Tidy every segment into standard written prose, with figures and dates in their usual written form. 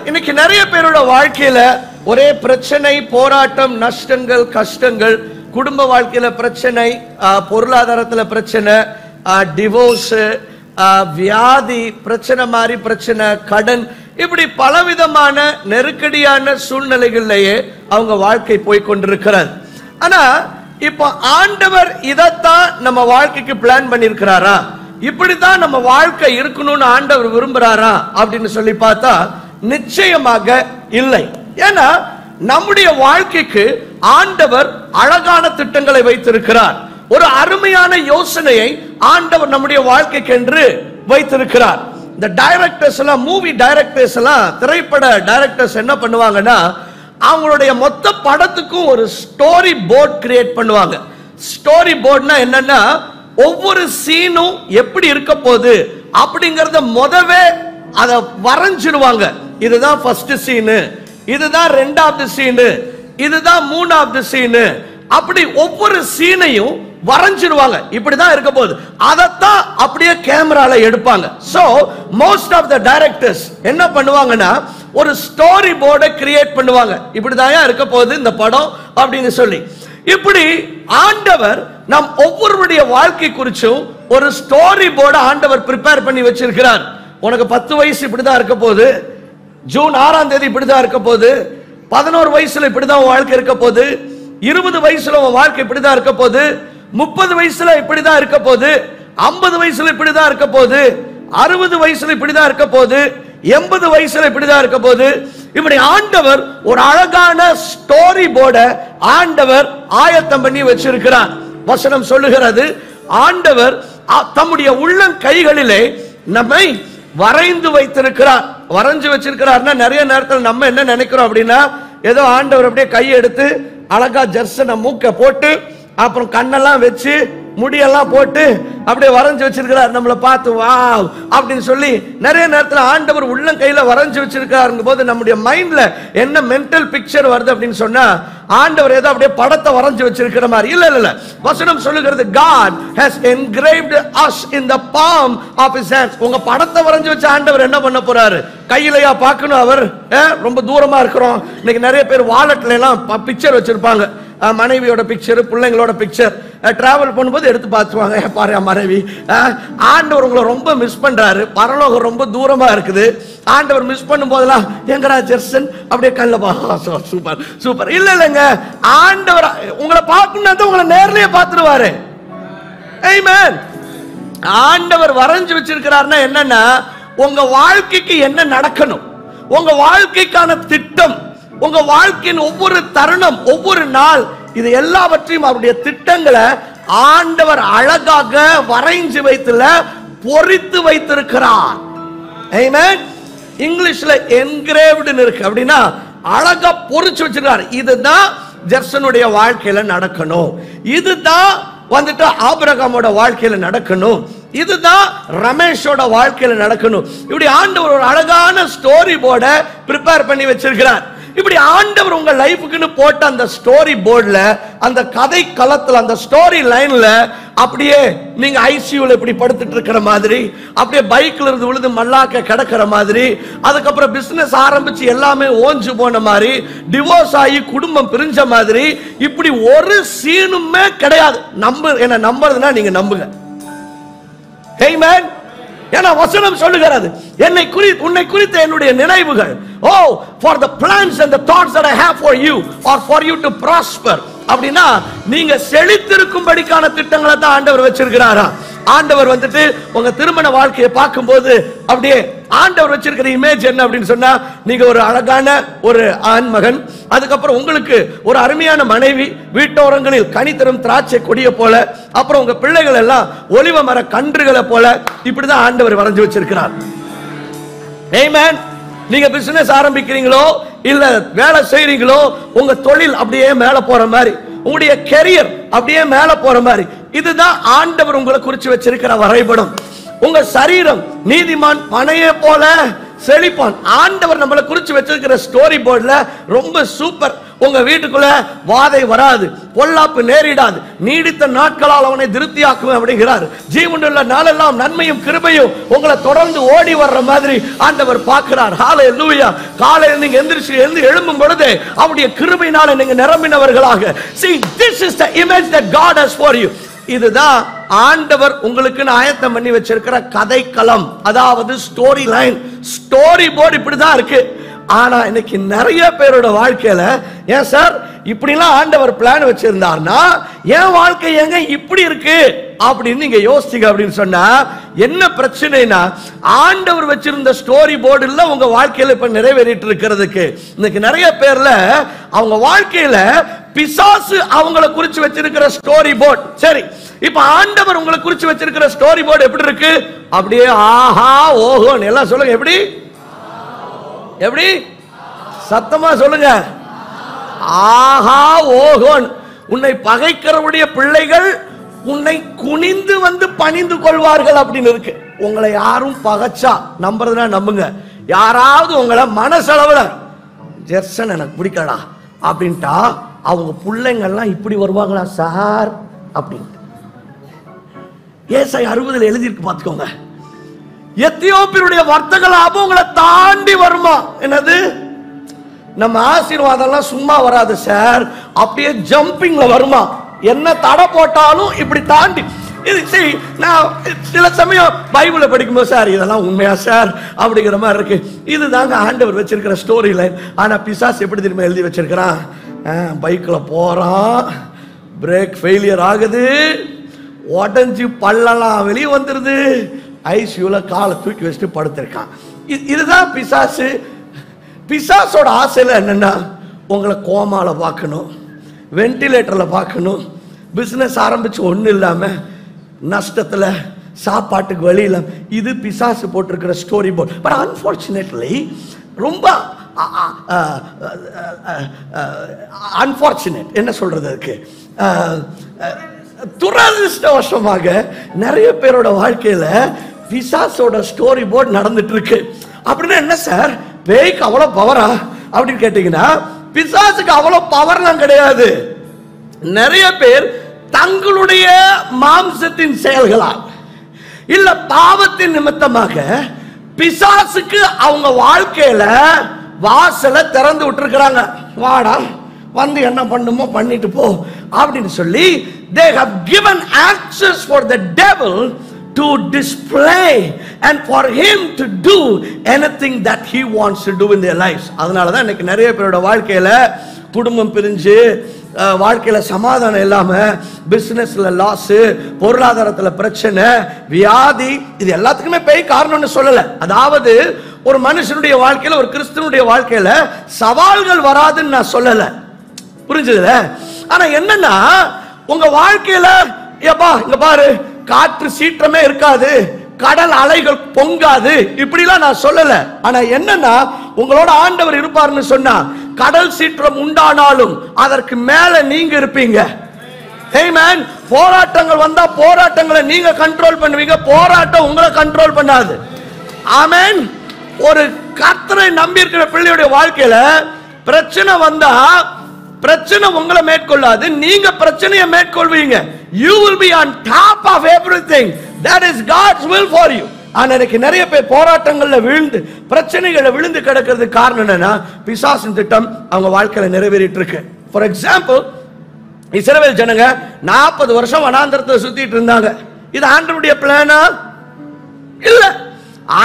இன்னைக்கு நிறைய பேரோட வாழ்க்கையில ஒரே பிரச்சனை, போராட்டம், நஷ்டங்கள், கஷ்டங்கள், குடும்ப வாழ்க்கையில பிரச்சனை, பொருளாதாரத்துல பிரச்சனை, டிவோர்ஸ், வியாதி, பிரச்சனை மாதிரி பிரச்சனை, கடன், இப்படி பலவிதமான நெருக்கடியான சூழ்நிலைகளிலேயே அவங்க வாழ்க்கை போய் கொண்டிருக்கிறார். ஆனா இப்ப ஆண்டவர் இதத்தான் நம்ம வாழ்க்கைக்கு பிளான் பண்ணிருக்கிறாரா, இப்படித்தான் நம்ம வாழ்க்கை இருக்கணும்னு ஆண்டவர் விரும்புறாரா அப்படின்னு சொல்லி பார்த்தா நிச்சயமாக இல்லை. ஏன்னா நம்முடைய வாழ்க்கைக்கு ஆண்டவர் அழகான திட்டங்களை வைத்திருக்கிறார். ஒரு அருமையான யோசனையை ஆண்டவர் நம்முடைய வாழ்க்கைக்கு என்று வைத்திருக்கிறார். இந்த டைரக்டர்ஸ் எல்லாம், மூவி டைரக்டர்ஸ் எல்லாம், திரைப்பட டைரக்டர்ஸ் என்ன பண்ணுவாங்கன்னா, அவங்களுடைய மொத்த படத்துக்கும் ஒரு ஸ்டோரி போர்ட் கிரியேட் பண்ணுவாங்க. ஸ்டோரி போர்ட்னா என்னன்னா, ஒவ்வொரு சீனும் எப்படி இருக்க போகுது அப்படிங்கறத முதவே அதை வரைஞ்சிடுவாங்க. இதுதான் ஃபர்ஸ்ட் சீனு, இதுதான் ரெண்டாவது சீனு, இதுதான் மூணாவது சீனு, அப்படி ஒவ்வொரு சீனையும் வரைஞ்சிடுவாங்க. இப்படிதான் இருக்க போகுது. அதத்தான் அப்படியே கேமரால எடுப்பாங்க. So most of the directors என்ன பண்ணுவாங்கன்னா, ஒரு ஸ்டோரி போர்டை கிரியேட் பண்ணுவாங்க. இப்படிதான் இருக்க போகுது இந்த படம் அப்படின்னு சொல்லி. இப்படி ஆண்டவர் நம் ஒவ்வொருடைய வாழ்க்கை குறிச்சும் ஒரு ஸ்டோரி போர்டை ஆண்டவர் ப்ரிப்பேர் பண்ணி வச்சிருக்கிறார். உனக்கு 10 வயசு இப்படிதான் இருக்க போகுது, ஜூன் 6ஆம் தேதி இப்படிதான் இருக்க போகுது, 11 வயசுல இப்படிதான் வாழ்க்கை இருக்க போகுது, 20 வயசுல உன் வாழ்க்கை இப்படிதான் இருக்க போகுது, 30 வயசுல இப்படிதான் இருக்க போகுது, 50 வயசுல இப்படிதான் இருக்க போகுது, 60 வயசுல இப்படிதான் இருக்க போகுது, 80 வயசுல இப்படிதான் இருக்க போகுது. இப்படி ஆண்டவர் ஒரு அழகான ஸ்டோரி போர்டை ஆண்டவர் ஆயத்தம் பண்ணி வச்சிருக்கிறார். வசனம் சொல்லுகிறது, ஆண்டவர் தம்முடைய உள்ளம் கைகளிலே நம்மை வரைந்து வைத்திருக்கிறார். வரைஞ்சு வச்சிருக்கிறார்னா நிறைய நேரத்தில் நம்ம என்ன நினைக்கிறோம் அப்படின்னா, ஏதோ ஆண்டவர் அப்படியே கையை எடுத்து அழகா ஜர்சனை மூக்க போட்டு அப்புறம் கண்ணெல்லாம் வச்சு முடியெல்லாம் போட்டு அப்படியே வரைஞ்சு வச்சிருக்கிறார். நம்மளை பார்த்து வாவ் அப்படின்னு சொல்லி நிறைய நேரத்தில் ஆண்டவர் உள்ளம் கையில வரைஞ்சு வச்சிருக்காருங்க போது நம்முடைய மைண்ட்ல என்ன மென்டல் பிக்சர் வருது அப்படின்னு சொன்னா, ஆண்டவர் ஏதோ அப்படியே படத்தை வரைஞ்சு வச்சிருக்கிற மாதிரி. இல்ல இல்ல, வசனம் சொல்லுகிறது, God has engraved us in the palm of his hands. உங்க படத்தை வரைஞ்சு வச்ச ஆண்டவர் என்ன பண்ண போறாரு? கையிலையா பார்க்கணும்? அவர் ரொம்ப தூரமா இருக்கிறோம். இன்னைக்கு நிறைய பேர் வாலெட்ல எல்லாம் பிக்சர் வச்சிருப்பாங்க, மனைவியோட பிக்சர், பிள்ளைங்களோட பிக்சர். டிராவல் பண்ணும்போது எடுத்து பார்த்துவாங்க, பாரு மனைவி. ஆண்டவர் உங்களை ரொம்ப மிஸ் பண்றாரு, பரலோகம் ரொம்ப தூரமா இருக்குது. ஆண்டவர் மிஸ் பண்ணும் போதெல்லாம் எங்கடா ஜெர்சன் அப்படியே கண்ணில் சூப்பர் சூப்பர். இல்ல இல்லைங்க, ஆண்டவர் உங்களை பார்க்கணும், உங்களை நேர்லயே பார்த்துருவாரு. ஆமென். ஆண்டவர் வரைஞ்சு வச்சிருக்கிறாருன்னா என்னன்னா, உங்க வாழ்க்கைக்கு என்ன நடக்கணும், உங்க வாழ்க்கைக்கான திட்டம், உங்க வாழ்க்கையின் ஒவ்வொரு தருணம், ஒவ்வொரு நாள், இது எல்லாவற்றையும் அவருடைய திட்டங்களை ஆண்டவர் அழகாக வரைஞ்சு வைத்துல பொறித்து வைத்திருக்கிறார். ஆமென். இங்கிலீஷ்ல என்கிரேவ்டு இருக்கு, அப்படின்னா அழகா பொறிச்சு வச்சிருக்காரு. இதுதான் ஜெர்சனுடைய வாழ்க்கையில நடக்கணும், இதுதான் வந்துட்டு ஆபிரகாமோட வாழ்க்கையில நடக்கணும், இதுதான் ரமேஷோட வாழ்க்கையில நடக்கணும். இப்படி ஆண்டவர் ஒரு அழகான ஸ்டோரி போர்டை ப்ரிப்பேர் பண்ணி வச்சிருக்கிறார். இப்படி ஆண்டவர் உங்க லைஃபுக்குன்னு போட்ட அந்த ஸ்டோரி போர்ட்ல, அந்த கதை களத்துல, அந்த ஸ்டோரி லைன்ல அப்படியே நீங்க ஐசியூல இப்படி படுத்துட்டு இருக்கிற மாதிரி, அப்படியே பைக்ல இருந்து விழுந்து மல்லாக்க கிடக்கிற மாதிரி, அதுக்கப்புறம் பிசினஸ் ஆரம்பிச்சு எல்லாமே ஓஞ்சு போன மாதிரி, டிவோர்ஸ் ஆகி குடும்பம் பிரிஞ்ச மாதிரி, இப்படி ஒரு சீனுமே கிடையாது. என்ன நம்புறதுன்னா நீங்க நம்புங்க. ஆமென். ஏன்னா வசனம் சொல்லுகிறது, உன்னை குறித்த என்னுடைய நினைவுகள், for the plans and the thoughts that I have for you are for you to prosper. அப்படின்னா நீங்க செழித்திருக்கும்படிக்கான திட்டங்களை தான் ஆண்டவர் வச்சிருக்கிறாரா. ஆண்டவர் வந்துட்டு உங்க திருமண வாழ்க்கையை பார்க்கும்போது அப்படியே ஆண்டவர் வச்சிருக்கிற இமேஜ் என்ன அப்படின்னு சொன்னா, நீங்க ஒரு அழகான ஒரு ஆண்மகன், அதுக்கப்புறம் உங்களுக்கு ஒரு அருமையான மனைவி, வீட்டோரங்களில் கனி தரும் திராட்சை கொடியை போல, அப்புறம் உங்க பிள்ளைகள் எல்லாம் ஒலிவ மர கன்றுகளை போல, இப்படிதான் ஆண்டவர் வரைஞ்சு வச்சிருக்கிறார். ஆமென். நீங்க பிசினஸ் ஆரம்பிக்கிறீங்களோ இல்ல வேலை செய்றீங்களோ, உங்க தொழில் அப்படியே மேல போற மாதிரி, உங்களுடைய கெரியர் அப்படியே மேல போற மாதிரி, இதுதான் ஆண்டவர் உங்களை குறிச்சு வச்சிருக்கிற வரைபடம். உங்க சரீரம் நீதிமான் பனையை போல செழிப்பான். ஆண்டவர் நம்மளை குறிச்சு வச்சிருக்கிற ஸ்டோரி போர்ட்ல ரொம்ப சூப்பர். உங்க வீட்டுக்குள்ள வாதை வராது, பொல்லாப்பு நேரிடாது, நீடித்த நாட்களால் அவனை திருப்தியாக்குவேன் அப்படிங்கிறார். ஜீவனுள்ள நாளெல்லாம் நன்மையும் கிருபையும் உங்களை தொடர்ந்து ஓடி வர்ற மாதிரி ஆண்டவர் பார்க்கிறார். ஹல்லேலூயா. காலையில் நீங்க எந்திரிச்சு எழும்பும் பொழுது அவருடைய கிருபையினால நீங்க நிரம்பினவர்களாக. See, this is the image that God has for you. இதுதான் ஆண்டவர் உங்களுக்கு ஆயத்தம் பண்ணி வச்சிருக்கிற கதைக்களம், அதாவது ஸ்டோரி லைன். ஸ்டோரி போர்டு இப்படிதான் இருக்கு. ஆனா இன்னைக்கு நிறைய பேரோட வாழ்க்கையில, ஏன் சார் இப்படிலாம் ஆண்டவர் பிளான் வச்சிருந்தார்னா என் வாழ்க்கை எங்க இப்படி இருக்கு அப்படின்னு நீங்க யோசிங்க அப்படின்னு சொன்னா என்ன பிரச்சனைனா, ஆண்டவர் வச்சிருந்த ஸ்டோரி போர்டு இல்ல உங்க வாழ்க்கையில இப்ப நிறைவேறிட்டு இருக்கிறதுக்கு. இன்னைக்கு நிறைய பேர்ல அவங்க வாழ்க்கையில பிசாசு அவங்கள குறிச்சு வச்சிருக்கிற ஸ்டோரி போர்டு. சரி, இப்ப ஆண்டவர் உங்களை குறிச்சு வச்சிருக்கிற ஸ்டோரி போர்டு எப்படி இருக்கு? அப்படியே ஆஹா ஓஹோன்னு எல்லாம் சொல்லுங்க. எப்படி எப்படி சத்தமா சொல்லுங்க. ஆஹா ஓஹோன். உன்னை பகைக்கிறவருடைய பிள்ளைகள் உன்னை குனிந்து வந்து பணிந்து கொள்வார்கள் அப்படின்னு இருக்கு. உங்களை யாரும் பகைச்சா நம்புறதுனா நம்புங்க, யாராவது உங்களை மனசளவுல ஜெர்சன் எனக்கு பிடிக்கடா அப்படின்ட்டா அவங்க பிள்ளைங்கள்லாம் இப்படி வருவாங்களா சார் அப்படின்னு. ஏசாயா 60 எழுதிருக்கு பாத்துக்கோங்க. எத்தியோப்பியருடைய வர்த்தக லாபம் உங்களை தாண்டி வருமா? என்னது, நம்ம ஆசீர்வாதம்லாம் சும்மா வராது சார், அப்படியே ஜம்பிங்ல வருமா? என்ன தடை போட்டாலும் இப்படி தாண்டி. நான் சில சமயம் பைபிளை படிக்கும்போது சார் இதெல்லாம் உண்மையா சார் அப்படிங்கிற மாதிரி இருக்கு. இதுதாங்க ஆண்டவர் வச்சிருக்கிற ஸ்டோரி லைன். ஆனா பிசாசு எப்படி திரும்ப எழுதி வச்சிருக்கிறான்? பைக்ல போறான், பிரேக் ஃபெயிலியர் ஆகுது, உடஞ்சி பள்ளலாம் வெளியே வந்துருது, ஐசியூல காலை தூக்கி வச்சுட்டு படுத்திருக்கான். இதுதான் பிசாசு. பிசாசோட ஆசையில என்னன்னா உங்களை கோமால பார்க்கணும், வென்டிலேட்டர்ல பார்க்கணும், பிசினஸ் ஆரம்பிச்சு ஒன்றும் இல்லாம நஷ்டத்துல, சாப்பாட்டுக்கு வழி இல்லாம. இது பிசாசு போட்டிருக்கிற ஸ்டோரி போர்ட். பட் அன்பார்ச்சுனேட்லி ரொம்ப அன்பார்ச்சுனேட் என்ன சொல்றது அதுக்கு, துரதிருஷ்டவசமாக நிறைய பேரோட வாழ்க்கையில பிசாசோட ஸ்டோரி போர்டு நடந்துட்டு இருக்கு. அப்படின்னா என்ன சார், பேய்க்கு அவ்வளவு பவரா அப்படின்னு கேட்டீங்கன்னா பிசாசுக்கு அவ்வளவு பவர்லாம் கிடையாது. நிறைய பேர் தங்களுடைய மாம்சத்தின் செயல்களால் இல்ல பாவத்தின் நிமித்தமாக பிசாசுக்கு அவங்க வாழ்க்கையில வாசலை திறந்து விட்டுருக்கிறாங்க. வாடா வந்து என்ன பண்ணுமோ பண்ணிட்டு போ அப்படின்னு சொல்லி they have given access for the devil to display and for him to do anything that he wants to do in their lives. அதனால தான் இன்னைக்கு நிறைய பேரோட வாழ்க்கையில குடும்பம் பிரிஞ்சு, வாழ்க்கையில சமாதானம் இல்லாம, பிசினஸ்ல லாஸ், பொருளாதாரத்துல பிரச்சனை, வியாதி, இது எல்லாத்துக்குமே பேய் காரணம்னு சொல்லல. அதாவது ஒரு மனுஷனுடைய வாழ்க்கையில, ஒரு கிறிஸ்தவனுடைய வாழ்க்கையில சவால்கள் வராதுன்னு நான் சொல்லல, புரிஞ்சதுல? ஆனா என்னன்னா உங்க வாழ்க்கையில ஏப்பா இங்க பாரு காற்று சீற்றமே இருக்காது, கடல் அலைகள் பொங்காது, இப்படிலாம் நான் சொல்லல. ஆனா என்னன்னா உங்களோட ஆண்டவர் இருப்பார்னு சொன்னா கடல் சீற்றம் உண்டானாலும் அதற்கு மேல நீங்க இருப்பீங்க. ஆமென். போராட்டங்கள் வந்தா போராட்டங்களை நீங்க கண்ட்ரோல் பண்ணுவீங்க, போராட்டம் உங்களை கண்ட்ரோல் பண்ணாது. ஆமென். ஒரு கர்த்தரை நம்பி இருக்கிற பிள்ளையுடைய வாழ்க்கையில பிரச்சனை வந்தா பிரச்சனை உங்களை மேற்கொள்ளாது, நீங்க பிரச்சனையை மேற்கொள்வீங்க. You will be on top of everything. That is God's will for you. ஆனா எனக்கு நிறைய பேர் போராட்டங்கள்ல விழுந்து, பிரச்சனைகளை விழுந்து கிடக்கிறதுக்கு காரணம் என்னன்னா பிசாசின் திட்டம் அவங்க வாழ்க்கையில நிறைவேறிட்டு இருக்கு. ஃபார் எக்ஸாம்பிள், இஸ்ரவேல் ஜனங்க 40 வருஷம் வனாந்தரத்தை சுத்திட்டு இருந்தாங்க. இது ஆண்டவருடைய பிளானா? இல்ல.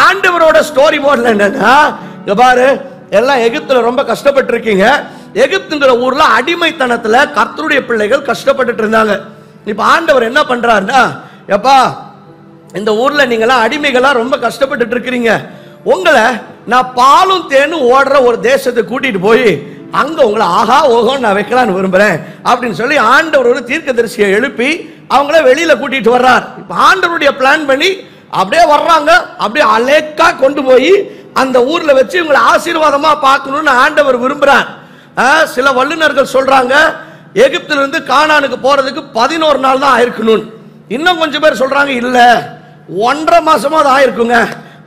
ஆண்டவரோட ஸ்டோரி போர்ட்ல என்னன்னா, பாரு எல்லாம் எகிப்துல ரொம்ப கஷ்டப்பட்டு இருக்கீங்க, எகிப்துங்கிற ஊர்ல அடிமைத்தனத்துல கர்த்தருடைய பிள்ளைகள் கஷ்டப்பட்டு இருந்தாங்க. இப்ப ஆண்டவர் என்ன பண்றாருன்னா, எப்பா இந்த ஊர்ல நீங்களாம் அடிமைகளா ரொம்ப கஷ்டப்பட்டு இருக்கிறீங்க, உங்களை நான் பாலும் தேனும் ஓடுற ஒரு தேசத்தை கூட்டிட்டு போய் அங்க உங்களை ஆஹா ஓஹோன்னு நான் வைக்கலான்னு விரும்புறேன் அப்படின்னு சொல்லி ஆண்டவர் ஒரு தீர்க்கதரிசியை எழுப்பி அவங்கள வெளியில கூட்டிட்டு வர்றார். இப்ப ஆண்டவருடைய பிளான் பண்ணி அப்படியே வர்றாங்க, அப்படியே அலேக்கா கொண்டு போய் அந்த ஊர்ல வச்சு இவங்களை ஆசீர்வாதமா பார்க்கணும்னு ஆண்டவர் விரும்புறார். சில வல்லுநர்கள் சொல்றாங்க எகிப்தில இருந்து கானானுக்கு போறதுக்கு 11 நாள் தான் ஆயிருக்கணும். இன்னும் கொஞ்சம் பேர் சொல்றாங்க இல்ல 1.5 மாசமா தான் ஆயிருக்குங்க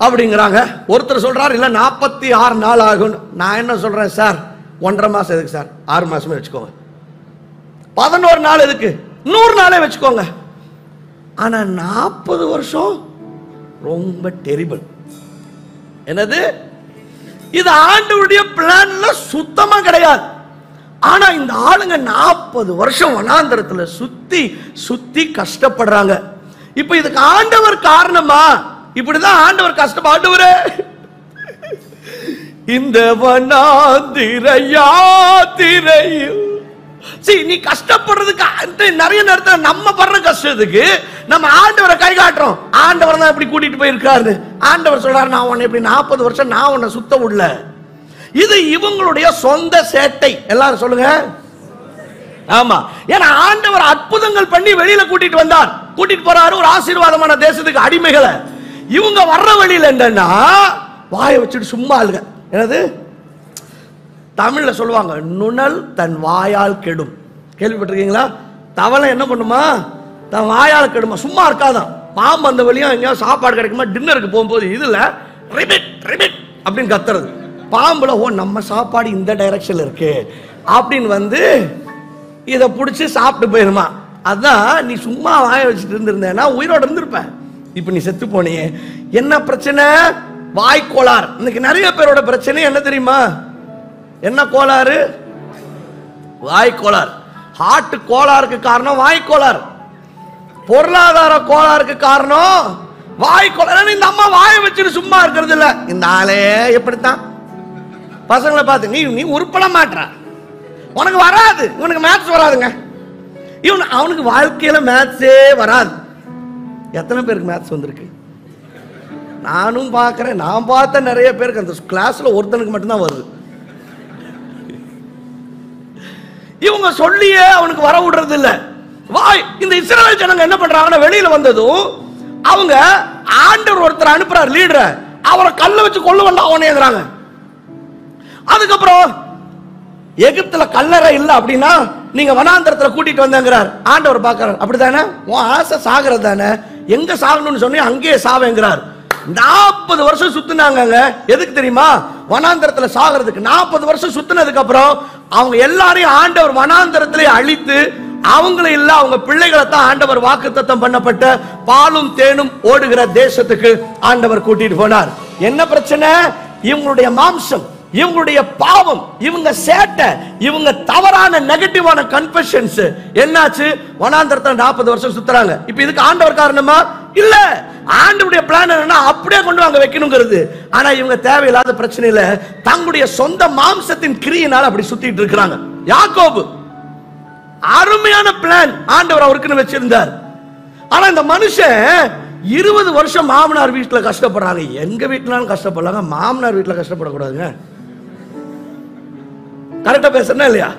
அப்படிங்கிறாங்க. ஒருத்தர் சொல்றாரு இல்ல 46 நாள் ஆகும். நான் என்ன சொல்றேன் சார், 1.5 மாசம் எதுக்கு சார்? 6 மாசமே வச்சுக்கோங்க. 11 நாள் எதுக்கு? 100 நாளே வச்சுக்கோங்க. ஆனா 40 வருஷம் ரொம்ப டெரிபிள். என்னது? இது ஆண்டவருடைய பிளான்ல சுத்தமா கிடையாது. ஆனா இந்த ஆளுங்க 40 வருஷம் வனாந்தரத்துல சுத்தி சுத்தி கஷ்டப்படுறாங்க. இப்ப இதுக்கு ஆண்டவர் காரணமா? இப்படிதான் ஆண்டவர் ஆண்டவரே, இந்த வனாந்திர யாத்திரையில் நீ கஷ்டப்படுறதுக்கு நிறைய நேரத்தில் நம்ம படுற கஷ்டத்துக்கு நம்ம ஆண்டவரை கை காட்டுறோம். ஆண்டவர் தான் இப்படி கூட்டிட்டு போயிருக்காரு. ஆண்டவர் சொல்றாரு, நான் உன்னை இப்படி 40 வருஷம் நான் உன்னை சுத்த விடல. இது இவங்களுடைய சொந்த சேட்டை. எல்லாரும் சொல்லுங்க. ஆமா, ஏன்னா ஆண்டவர் அற்புதங்கள் பண்ணி வெளியில கூட்டிட்டு வந்தார். கூட்டிட்டு போறாரு ஒரு ஆசீர்வாதமான தேசத்துக்கு அடிமைகளை. இவங்க வர்ற வழியில என்னன்னா வாயை வச்சுட்டு சும்மா ஆளுங்க. என்னது தமிழ்ல சொல்லுவாங்க, நுணல் தன் வாயால் கெடும். கேள்விப்பட்டிருக்கீங்களா? தவளை என்ன பண்ணுமா? தன் வாயால் கெடுமா. சும்மா இருக்காதான். பாம்பு அந்த வழியா எங்கேயாவது சாப்பாடு கிடைக்குமா, டின்னருக்கு போகும்போது இதுல ரிபிட் ரிபிட் அப்படின்னு கத்துறது. பாம்புல ஓ நம்ம சாப்பாடு இந்த டைரக்ஷன்ல இருக்கு அப்படின்னு வந்து இதை பிடிச்சி சாப்பிட்டு போயிருமா. அதான் நீ சும்மா வாய வச்சுட்டு இருந்திருந்தேன்னா உயிரோட இருந்திருப்ப. இப்ப நீ செத்து போனியே. என்ன பிரச்சனை? வாய்க்கோளாறு. இன்னைக்கு நிறைய பேரோட பிரச்சனை என்ன தெரியுமா? என்ன கோளாறு? வாய்க்கோளாறு. ஹார்ட் கோளாறுக்கு காரணம் வாய்க்கோளாறு. பொருளாதார கோளாறுக்கு காரணம் வாய்க்கோளாறு. இந்த அம்மா வாயை வச்சுட்டு சும்மா இருக்கிறது இல்ல. இந்த ஆளே எப்படித்தான் பசங்களை பார்த்து நீ உருப்பட மாட்டா, உனக்கு வராது, இவனுக்கு மேத்ஸ் வராதுங்க, அவனுக்கு வாழ்க்கையில மேத்ஸே வராது. எத்தனை பேருக்கு மேத்ஸ் வந்திருக்கு? நானும் பார்க்கிறேன். நான் பார்த்த நிறைய பேருக்கு அந்த கிளாஸ்ல ஒருத்தனுக்கு மட்டும்தான் வருது. இவங்க சொல்லியே அவனுக்கு வர விடுறது இல்ல. வாய் இந்த இஸ்ரவேல் ஜனங்க என்ன பண்றாங்கன்னா, வெளியில வந்ததும் அவங்க ஆண்டவர் ஒருத்தர் அனுப்புறார் லீடர், அவரை கல்ல வச்சு கொல்ல வேண்டாம் அவனேங்கிறாங்க. அதுக்கப்புறம் எகிப்துல கல்லறை இல்ல அப்படின்னா நீங்க வனாந்தரத்துல கூட்டிட்டு வந்தேங்கிறார். ஆண்டவர் பார்க்கிறார், அப்படித்தானே உன் ஆசை சாகிறது தானே, எங்க சாகணும்னு சொன்னீங்க அங்கேயே சாவேங்கிறார். 40 வருஷம் சுத்தினாங்க. எதுக்கு தெரியுமா? வனாந்தரத்துல சாகிறதுக்கு. 40 வருஷம் சுத்தினதுக்கு அப்புறம் அவங்க எல்லாரையும் ஆண்டவர் வனாந்தரத்திலே அழித்து அவங்கள இல்ல அவங்க பிள்ளைகளை தான் ஆண்டவர் வாக்குத்தத்தம் பண்ணப்பட்ட பாலும் தேனும் ஓடுகிற தேசத்துக்கு ஆண்டவர் கூட்டிட்டு போனார். என்ன பிரச்சனை? இவங்களுடைய மாம்சம், இவங்களுடைய பாவம், இவங்க சேட்டை, இவங்க தவறான நெகட்டிவான கன்ஃபெஷன்ஸ் என்னாச்சு? வனாந்தரத்துல 40 வருஷம் சுத்துறாங்க. இப்ப இதுக்கு ஆண்டவர் காரணமா? இல்ல. ஆண்டவருடைய பிளான் என்னன்னா அப்படியே கொண்டு வாங்க வைக்கணுங்கிறது. ஆனா இவங்க தேவையில்லாத பிரச்சனையில தங்களுடைய சொந்த மாம்சத்தின் கிரியினால அப்படி சுத்திட்டு இருக்கிறாங்க. யாக்கோபு அருமையான பிளான் ஆண்டவர் அவருக்குன்னு வச்சிருந்தார். ஆனா இந்த மனுஷன் 20 வருஷம் மாமனார் வீட்டுல கஷ்டப்படுறாங்க. எங்க வீட்டுலாலும் கஷ்டப்படலாங்க, மாமனார் வீட்டுல கஷ்டப்படக்கூடாதுங்க. கரெக்டா பேசுறேன்னா இல்லையா?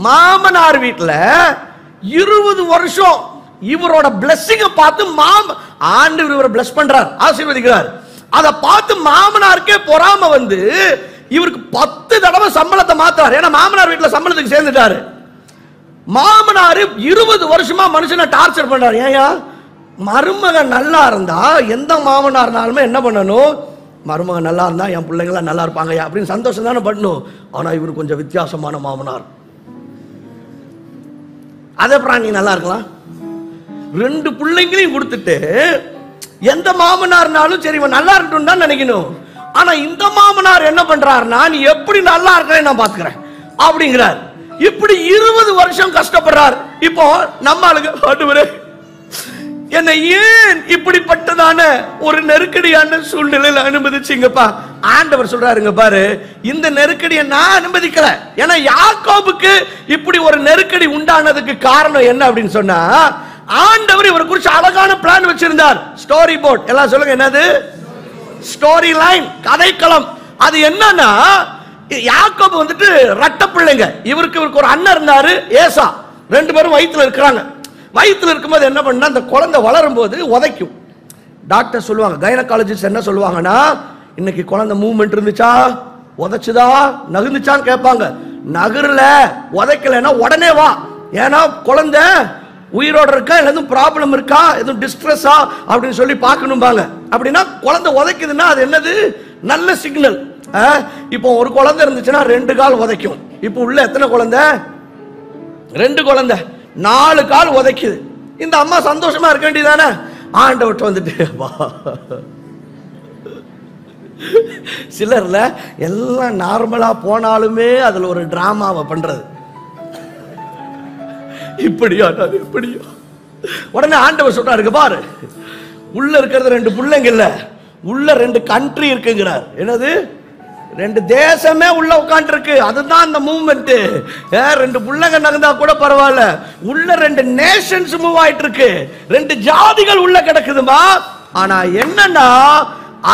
மாமனார் வீட்டுல 20 வருஷம் இவரோட பிளெஸிங்க பார்த்து ஆண்டவர் இவரை பிளஸ் பண்றார், ஆசீர்வதிக்கிறார். அதை பார்த்து மாமனாருக்கே பொறாம வந்து இவருக்கு 10 தடவை சம்பளத்தை மாத்தார். ஏன்னா மாமனார் வீட்டுல சம்பளத்துக்கு சேர்ந்துட்டாரு. மாமனாரு 20 வருஷமா மனுஷனை டார்ச்சர் பண்றாரு. ஏயா மருமகன் நல்லா இருந்தா எந்த மாமனார்னாலுமே என்ன பண்ணணும்? மருமகன் நல்லா இருந்தா என் பிள்ளைங்களா நல்லா இருப்பாங்க அப்படின்னு சந்தோஷம் தானே பண்ணணும். ஆனா இவரு கொஞ்சம் வித்தியாசமான மாமனார். அதே நீ நல்லா இருக்கலாம். 2 பிள்ளைங்களையும் கொடுத்துட்டு எந்த மாமனார்னாலும் சரி இவன் நல்லா இருக்கட்டும் தான் நினைக்கணும். ஆனா இந்த மாமனார் என்ன பண்றாருன்னா, நீ எப்படி நல்லா இருக்கிறேன் நான் பாத்துக்கிறேன் அப்படிங்கிறார். இப்படி 20 வருஷம் கஷ்டப்படுறார். இப்போ நம்ம ஆளுங்க ஆண்டவரே என்னை ஏன் இப்படிப்பட்டதான ஒரு நெருக்கடியான சூழ்நிலையில அனுமதிச்சீங்கப்பா? ஆண்டவர் சொல்றாருங்க பாரு, இந்த நெருக்கடியை நான் அனுமதிக்கல. ஏன்னா யாக்கோபுக்கு இப்படி ஒரு நெருக்கடி உண்டானதுக்கு காரணம் என்ன அப்படின்னு சொன்னா, ஆண்டவர் இவரை குறிச்சு அழகான பிளான் வச்சிருந்தார். Story board. எல்லாம் சொல்லுங்க, என்னது? ஸ்டோரி லைன், கதைக்களம். அது என்னன்னா, யாக்கோபு வந்துட்டு ரட்ட பிள்ளைங்க. இவருக்கு ஒரு அண்ணன் இருந்தாரு, ஏசா. 2 பேரும் வயிற்றுல இருக்கிறாங்க. வயிற்றுல இருக்கும்போது என்ன பண்ணா, அந்த குழந்தை வளரும் போது உதைக்கும். டாக்டர் சொல்லுவாங்க, கைனகாலஜிஸ்ட் என்ன சொல்லுவாங்கன்னா, இன்னைக்கு குழந்தை மூவ்மெண்ட் இருந்துச்சா, உதைச்சுதா, நகர்ந்துச்சான்னு கேட்பாங்க. நகரல உதைக்கலன்னா உடனே வா, ஏன்னா குழந்தை உயிரோட இருக்கா, எதுவும் ப்ராப்ளம் இருக்கா, எதுவும் டிஸ்ட்ரெஸ்ஸா அப்படின்னு சொல்லி பார்க்கணும்பாங்க. அப்படின்னா குழந்தை உதைக்குதுன்னா அது என்னது? நல்ல சிக்னல். இப்போ ஒரு குழந்தை இருந்துச்சுன்னா 2 கால் உதைக்கும். இப்போ உள்ள எத்தனை குழந்தை? 2 குழந்தை, 4 கால் உதைக்குது. இந்த அம்மா சந்தோஷமா இருக்க வேண்டியதானே? ஆண்டவர்ட்ட வந்துட்டு சிலர்ல எல்லாம் நார்மலா போனாலுமே அதுல ஒரு டிராமாவை பண்றது. இப்படியா அது எப்படியோ. உடனே ஆண்டவர் சொல்றாரு, பாரு உள்ள இருக்கிறது 2 பிள்ளைங்க இல்ல, உள்ள 2 கண்ட்ரி இருக்குங்கிறார். என்னது? 2 தேசமே உள்ள உட்கார்ந்து இருக்கு. அதுதான் அந்த மூவ்மெண்ட். 2 பிள்ளைங்க நகர்ந்தா கூட பரவாயில்ல, உள்ள 2 நேஷன்ஸ் மூவ் ஆயிட்டு இருக்கு. 2 ஜாதிகள் உள்ள கிடக்குதுமா. ஆனா என்னன்னா,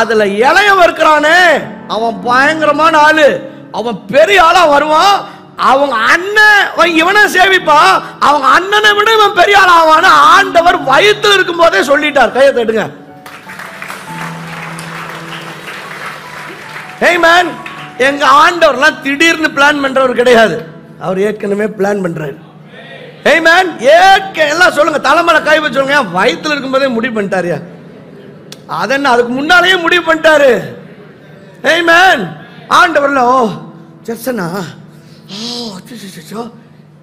அதுல இளையவன் இருக்கிறானே, அவன் பயங்கரமான ஆளு, அவன் பெரிய ஆளா வருவான். அவங்க அண்ணன் இவனை சேவிப்பான், அவங்க அண்ணனை விட இவன் பெரிய ஆள் ஆவான்னு ஆண்டவர் வயித்துல இருக்கும் போதே சொல்லிட்டார். கையை தட்டுங்க. ஆமென். எங்க ஆண்டவர்லாம் திடீர்னு பிளான் பண்றவர் கிடையாது, அவர் ஏற்கனவே பிளான் பண்றாரு. ஆமென். எல்லாம் சொல்லுங்க, தலைமையில கை வச்சு சொல்லுங்க, வயித்துல இருக்கும் போதே முடிவு பண்ணிட்டாரியா? அதென்ன, அதுக்கு முன்னாலேயே முடிவு பண்ணிட்டாரு. ஆமென். ஆண்டவர்ல ஓ ஜெர்சனா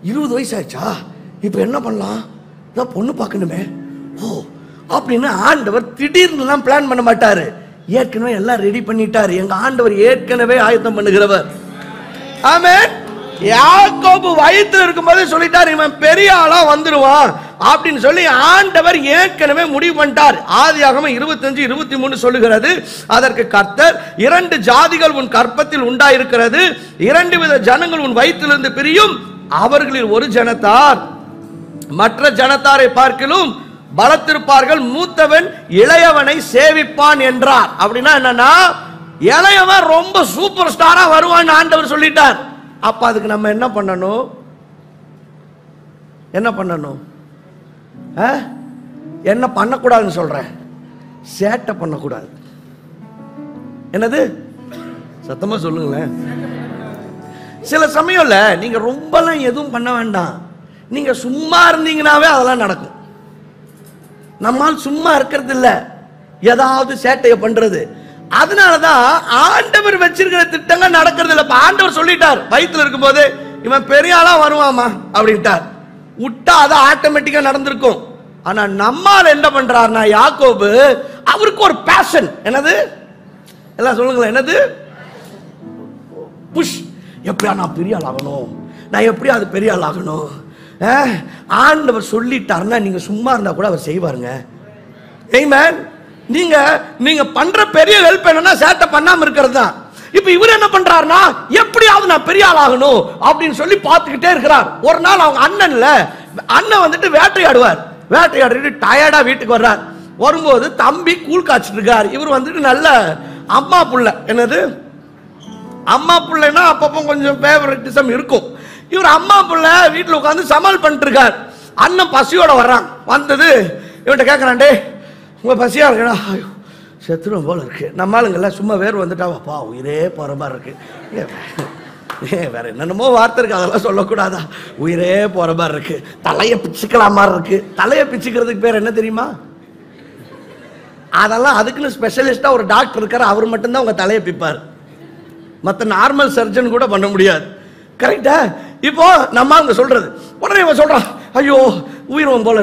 20 வயசு ஆயிடுச்சா, இப்ப என்ன பண்ணலாம், பொண்ணு பார்க்கணுமே ஓ அப்படின்னு ஆண்டவர் திடீர்னு பிளான் பண்ண மாட்டாரு. ஏற்கனவே எல்லாம் ரெடி பண்ணிட்டாரு. எங்க ஆண்டவர் ஏற்கனவே ஆயத்தம் பண்ணுகிறவர். ஆமென். யாக்கோபு வயித்துல இருக்கும்போது சொல்லிட்டார், இவன் பெரிய ஆளா வந்துருவான் அப்படின்னு சொல்லி ஆண்டவர் ஏற்கனவே முடிவு பண்ணிட்டார். ஆதியாகமம் 25:23 சொல்லுகிறது, அதற்கு கர்த்தர் 2 ஜாதிகள் உன் கற்பத்தில் உண்டாயிருக்கிறது, 2 வித ஜனங்கள் உன் வயிற்றிலிருந்து பிரியும், அவர்களில் ஒரு ஜனத்தார் மற்ற ஜனத்தாரை பார்க்கிலும் பலத்திருப்பார்கள், மூத்தவன் இளையவனை சேவிப்பான் என்றார். அப்படின்னா என்னன்னா, இளையவன் ரொம்ப சூப்பர் ஸ்டாரா வருவான் ஆண்டவர் சொல்லிட்டார். அப்ப அதுக்கு நம்ம என்ன பண்ணணும்? என்ன பண்ணணும்? என்ன பண்ணக்கூடாதுன்னு சொல்றேன், சேட்டை பண்ணக்கூடாது. என்னது? சத்தமா சொல்லுங்களேன். சில சமயம்ல நீங்க ரொம்பலாம் எதுவும் பண்ண வேண்டாம், நீங்க சும்மா இருந்தீங்கன்னாவே அதெல்லாம் நடக்கும். நம்மால் சும்மா இருக்கிறது இல்ல, ஏதாவது சேட்டைய பண்றது. அதனாலதான் ஆண்டவர் வச்சிருக்கிற திட்டங்கள் நடக்கிறது இல்ல. ஆண்டவர் சொல்லிட்டார் வயித்துல இருக்கும் போது, இவன் பெரிய ஆளா வருவாமா அப்படின்ட்டார். விட்டா அது ஆட்டோமேட்டிக்கா நடந்திருக்கும். ஆனா நம்மால் என்ன பண்றாருன்னா, யாக்கோபு அவருக்கு ஒரு பேஷன். என்னது? எல்லாம் சொல்லுங்களேன். என்னது? புஷ். எப்படியா நான் பெரிய ஆள் ஆகணும், நான் எப்படியா அது பெரிய ஆள் ஆகணும். ஆண்டவர் சொல்லிட்டாருன்னா நீங்க சும்மா இருந்தா கூட அவர் செய்வாருங்க. ஆமென். நீங்க பண்ற பெரிய ஹெல்ப் என்னன்னா சேட்டை பண்ணாம இருக்கிறது தான். இப்ப இவர் என்ன பண்றாருன்னா, எப்படியாவது நான் பெரிய ஆள் ஆகணும் அப்படின்னு சொல்லி பார்த்துக்கிட்டே இருக்கிறார். ஒரு நாள் அவங்க அண்ணன் வந்துட்டு வேட்டையாடுவார். வேட்டையாடிட்டு டயர்டா வீட்டுக்கு வர்றார். வரும்போது தம்பி கூழ் காய்ச்சிட்டு இருக்கார். இவர் வந்துட்டு நல்ல அம்மா புள்ள. என்னது? அம்மா புள்ளைன்னா அப்பப்போ கொஞ்சம் ஃபேவரட்டிசம் இருக்கும். இவர் அம்மா புள்ள வீட்டில் உட்காந்து சமாள் பண்ணிட்டு இருக்கார். அண்ணன் பசியோட வர்றான். வந்தது இவன்கிட்ட கேட்கறான், டே உங்க பசியா இருக்கா? செத்துரும் போல இருக்கு. நம்ம ஆளுங்கள்ல சும்மா வேறு வந்துட்டாப்பா, உயிரே போற மாதிரி இருக்கு. வேற என்னென்னமோ வார்த்தை இருக்கு, அதெல்லாம் சொல்லக்கூடாதா? உயிரே போற மாதிரி இருக்கு, தலையை பிச்சுக்கலாம் மாதிரி இருக்கு. தலையை பிச்சுக்கிறதுக்கு பேர் என்ன தெரியுமா? அதெல்லாம் அதுக்குன்னு ஸ்பெஷலிஸ்டா ஒரு டாக்டர் இருக்காரு, அவர் மட்டும்தான் உங்க தலையை பிப்பார். மற்ற நார்மல் சர்ஜன் கூட பண்ண முடியாது. கரெக்டா? இப்போ நம்ம அவங்க சொல்றது, உடனே இவன் சொல்றான், ஐயோ உயிர்வன் போல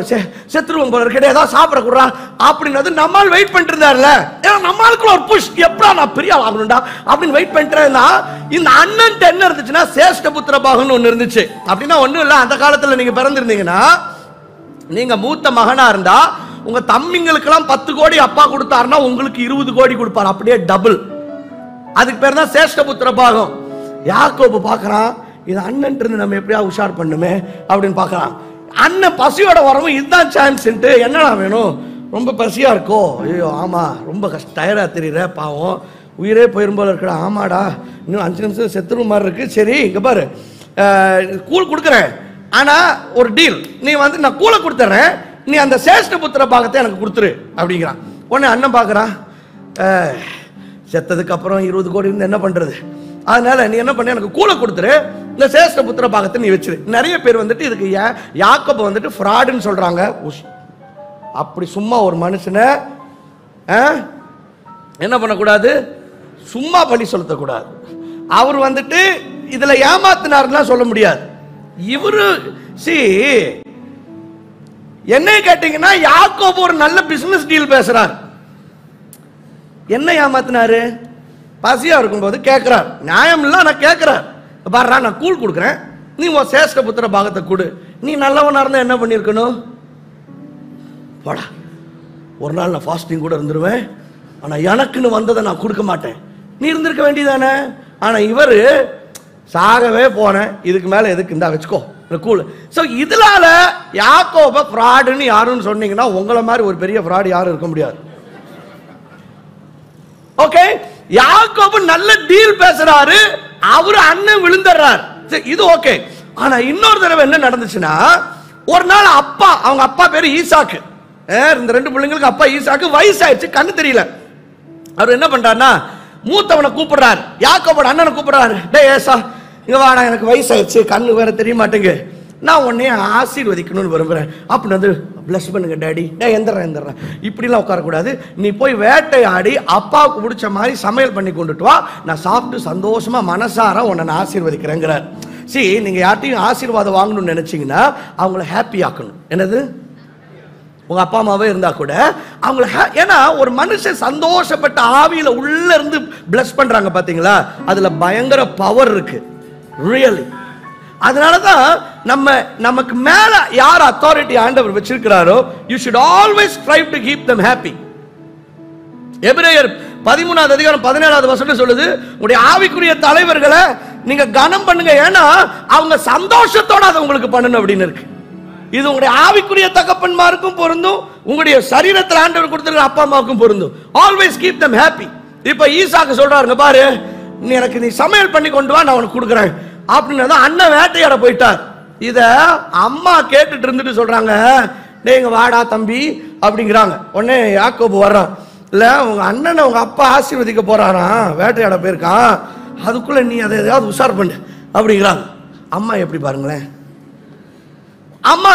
செத்துருவன் போல இருக்கு, ஏதாவது சாப்பிட கூடாது அப்படின்றது. நம்மால் வெயிட் பண்ணிட்டு இருந்தார்ல, ஏன்னா நம்மளுக்குள்ள ஒரு புஷ், எப்படா நான் பெரிய ஆள் ஆகணும்டா அப்படின்னு வெயிட் பண்ணிட்டு இருந்தா, இந்த அண்ணன் என்ன இருந்துச்சுன்னா சேஷ்ட புத்திர பாகம்னு ஒண்ணு இருந்துச்சு. அப்படின்னா ஒண்ணும் இல்ல, அந்த காலத்துல நீங்க பிறந்திருந்தீங்கன்னா, நீங்க மூத்த மகனா இருந்தா உங்க தம்பிங்களுக்கு எல்லாம் 10 கோடி அப்பா கொடுத்தாருன்னா உங்களுக்கு 20 கோடி கொடுப்பாரு, அப்படியே டபுள். அதுக்கு பேர் தான் சேஷ்ட புத்திர பாகம். யாக்கோபு பாக்குறான், இது அண்ணன் இருந்து நம்ம எப்படியா உஷார் பண்ணுமே அப்படின்னு பாக்குறான். அண்ணன் பசியோட வரவும் இதுதான் சான்ஸ். என்னடா வேணும், ரொம்ப பசியா இருக்கோ? ஐயோ ஆமா, ரொம்ப டயர்டா தெரியுற, பாவம் உயிரே போயிரும் போல இருக்கடா. ஆமாடா, இன்னும் 5 நிமிஷம் செத்துரும் மாதிரி இருக்கு. சரி இங்க பாரு, கூழ் கொடுக்குறேன், ஆனா ஒரு டீல், நீ வந்து நான் கூழை கொடுத்துறேன், நீ அந்த சேஷ்ட புத்திர பாகத்தை எனக்கு கொடுத்துரு அப்படிங்கிறான். உடனே அண்ணன் பாக்குறான், செத்ததுக்கு அப்புறம் 20 கோடி இருந்து என்ன பண்றது, அதனால நீ என்ன பண்ண, எனக்கு கூழை கொடுத்துரு, இந்த சேஷ்ட புத்திர பாகத்தை நீ வச்சிரு. நிறைய பேர் வந்துட்டு இதுக்கு யாக்கோபு வந்துட்டு ஃப்ராடுன்னு சொல்றாங்க. அப்படி சும்மா ஒரு மனுஷனை என்ன பண்ணக்கூடாது, சும்மா பழி செலுத்தக்கூடாது. அவர் வந்துட்டு இதுல ஏமாத்தினார்னா சொல்ல முடியாது. இவரு என்ன கேட்டீங்கன்னா, யாக்கோபு ஒரு நல்ல பிசினஸ் டீல் பேசுறார். என்ன ஏமாத்தினாரு? பசியா இருக்கும்போது கேட்கிறார், நியாயம் இல்ல, நான் கேட்கிறார், பாரு நான் கூழ் கொடுக்குறேன், நீ உன் சேஷ்ட புத்திர பாகத்தை கொடு. நீ நல்லவனா இருந்தா என்ன பண்ணிருக்கணும்? போடா, ஒரு நாள் நான் ஃபாஸ்டிங் கூட இருந்துருவேன், ஆனா எனக்குன்னு வந்ததை நான் கொடுக்க மாட்டேன், நீ இருந்திருக்க வேண்டியதானே. ஆனா இவரு சாகவே போனேன், இதுக்கு மேல எதுக்கு, இந்தா வச்சுக்கோ கூழ். சோ இதனால யாக்கோப ஃப்ராடுன்னு யாருன்னு சொன்னீங்கன்னா, உங்களை மாதிரி ஒரு பெரிய ஃப்ராடு யாரும் இருக்க முடியாது. ஓகே, யாக்கோபு நல்ல டீல் பேசுறாரு, அவரு அண்ணன் விழுந்துறார், இது ஓகே. ஆனா இன்னொரு தடவை என்ன நடந்துச்சுன்னா, ஒரு நாள் அப்பா, அவங்க அப்பா பேரு ஈசாக்கு, இந்த ரெண்டு பிள்ளைங்களுக்கு அப்பா ஈசாக்கு, வயசாயிடுச்சு, கண்ணு தெரியல. அவர் என்ன பண்றாருன்னா, மூத்தவனை கூப்பிடுறாரு, யாக்கோபோட அண்ணனை கூப்பிடுறாரு, டேய் ஏசா இங்க வாடா, எனக்கு வயசாயிடுச்சு, கண்ணு வேற தெரிய மாட்டேங்க, நான் உன்னைய ஆசீர்வதிக்கணும்னு விரும்புறேன் அப்படின்னு வந்து பிளஸ் பண்ணுங்க டாடி. டே எந்திரன், இப்படிலாம் உட்காரக்கூடாது, நீ போய் வேட்டையாடி அப்பாவுக்கு பிடிச்ச மாதிரி சமையல் பண்ணி கொண்டுட்டு வா, நான் சாப்பிட்டு சந்தோஷமா மனசார உன்னை நான் ஆசீர்வதிக்கிறேங்கிறார். நீங்க யார்ட்டையும் ஆசீர்வாதம் வாங்கணும்னு நினைச்சீங்கன்னா அவங்கள ஹாப்பி ஆக்கணும். என்னது, உங்க அப்பா அம்மாவே இருந்தா கூட அவங்கள, ஏன்னா ஒரு மனுஷன் சந்தோஷப்பட்ட ஆவியில உள்ள இருந்து பிளஸ் பண்றாங்க பாத்தீங்களா, அதுல பயங்கர பவர் இருக்கு, ரியலி. அதனாலதான் நமக்கு மேல யார் அத்தாரிட்டி ஆண்டவர் வச்சிருக்கிறாரோ, you should always strive to keep them happy. எபிரேயர் 13வது அதிகாரம் 17வது வசனம் சொல்லுது, உங்களுடைய ஆவிக்குரிய தலைவர்களை நீங்க கனம் பண்ணுங்க, ஏன்னா அவங்க சந்தோஷத்தோட அதை உங்களுக்கு பண்ணணும் அப்படின்னு இருக்கு. இது உங்களுடைய ஆவிக்குரிய தகப்பன்மாருக்கும் பொருந்தும், உங்களுடைய சரீரத்தில் ஆண்டவர் கொடுத்திருக்கிற அப்பா அம்மாவுக்கும் பொருந்தும். Always keep them happy. இப்ப ஈசாக்கு சொல்றாருங்க, பாரு நீ சமையல் பண்ணி கொண்டு வா, நான் உனக்கு கொடுக்குறேன் அப்படின்னு அண்ணன் வேட்டையாட போயிட்டார். இத அம்மா கேட்டுட்டு இருந்துட்டு சொல்றாங்க, நீங்க வாடா தம்பி அப்படிங்கிறாங்க. உடனே யாக்கோபு வர்றான், இல்ல உங்க அண்ணனை உங்க அப்பா ஆசீர்வதிக்க போறானா, வேட்டையாட போயிருக்கான், அதுக்குள்ள நீ அதை ஏதாவது உஷார் பண்ணு அப்படிங்கிறாங்க. அம்மா எப்படி பாருங்களேன், அம்மா